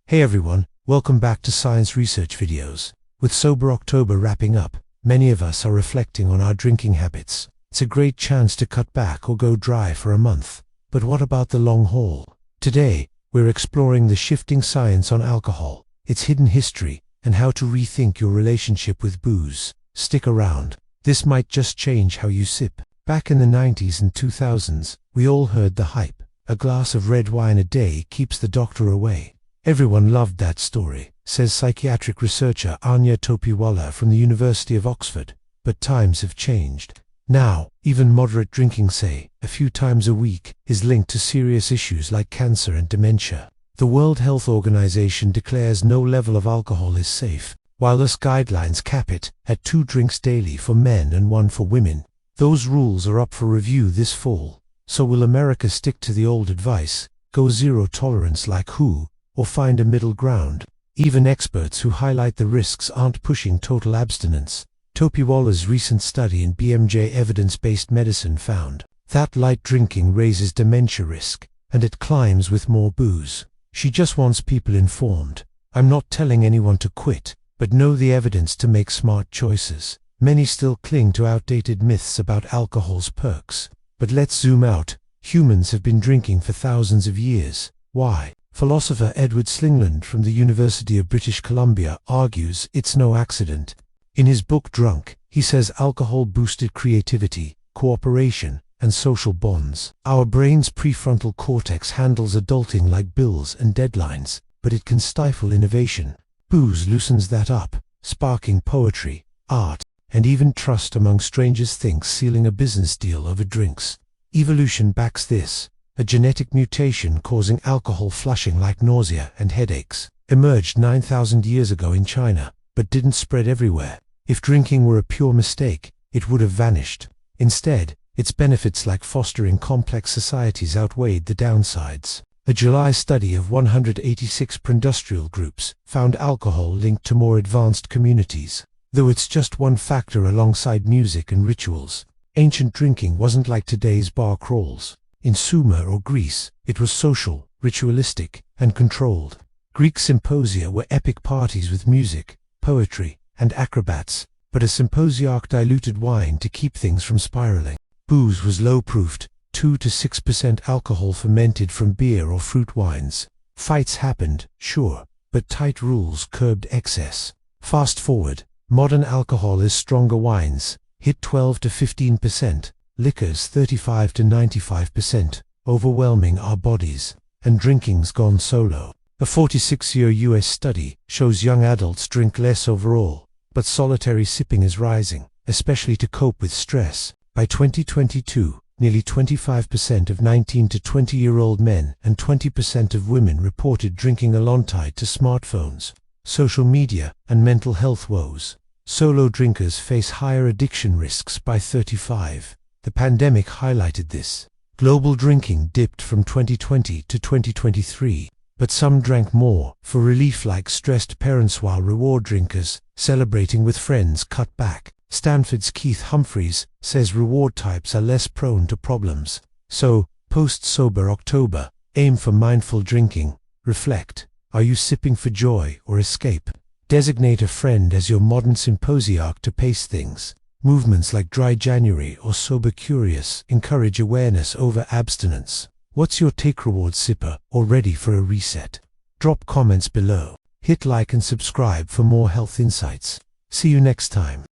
Hey everyone, welcome back to Science Research Videos. With Sober October wrapping up, many of us are reflecting on our drinking habits. It's a great chance to cut back or go dry for a month. But what about the long haul? Today, we're exploring the shifting science on alcohol, its hidden history, and how to rethink your relationship with booze. Stick around. This might just change how you sip. Back in the 90s and 2000s, we all heard the hype. A glass of red wine a day keeps the doctor away. Everyone loved that story, says psychiatric researcher Anya Topiwala from the University of Oxford. But times have changed. Now, even moderate drinking, say, a few times a week, is linked to serious issues like cancer and dementia. The World Health Organization declares no level of alcohol is safe, while thus guidelines cap it at 2 drinks daily for men and 1 for women. Those rules are up for review this fall. So will America stick to the old advice, go zero tolerance like WHO, or find a middle ground? Even experts who highlight the risks aren't pushing total abstinence. Topiwala's recent study in BMJ evidence-based medicine found that light drinking raises dementia risk, and it climbs with more booze. She just wants people informed. I'm not telling anyone to quit, but know the evidence to make smart choices. Many still cling to outdated myths about alcohol's perks. But let's zoom out. Humans have been drinking for thousands of years. Why? Philosopher Edward Slingland from the University of British Columbia argues it's no accident. In his book Drunk, he says alcohol boosted creativity, cooperation, and social bonds. Our brain's prefrontal cortex handles adulting like bills and deadlines, but it can stifle innovation. Booze loosens that up, sparking poetry, art, and even trust among strangers, thinks sealing a business deal over drinks. Evolution backs this. A genetic mutation causing alcohol flushing like nausea and headaches emerged 9,000 years ago in China, but didn't spread everywhere. If drinking were a pure mistake, it would have vanished. Instead, its benefits like fostering complex societies outweighed the downsides. A July study of 186 pre-industrial groups found alcohol linked to more advanced communities. Though it's just one factor alongside music and rituals. Ancient drinking wasn't like today's bar crawls. In Sumer or Greece, it was social, ritualistic, and controlled. Greek symposia were epic parties with music, poetry, and acrobats, but a symposiarch diluted wine to keep things from spiraling. Booze was low-proofed, 2 to 6% alcohol fermented from beer or fruit wines. Fights happened, sure, but tight rules curbed excess. Fast forward, modern alcohol is stronger wines, hit 12 to 15%. Liquors 35 to 95%, overwhelming our bodies, and drinking's gone solo. A 46-year US study shows young adults drink less overall, but solitary sipping is rising, especially to cope with stress. By 2022, nearly 25% of 19 to 20-year-old men and 20% of women reported drinking alone tied to smartphones, social media, and mental health woes. Solo drinkers face higher addiction risks by 35. The pandemic highlighted this. Global drinking dipped from 2020 to 2023, but some drank more for relief, like stressed parents, while reward drinkers, celebrating with friends, cut back. Stanford's Keith Humphreys says reward types are less prone to problems. So, post-Sober October, aim for mindful drinking. Reflect. Are you sipping for joy or escape? Designate a friend as your modern symposiarch to pace things. Movements like Dry January or Sober Curious encourage awareness over abstinence. What's your take, reward sipper, or ready for a reset? Drop comments below. Hit like and subscribe for more health insights. See you next time.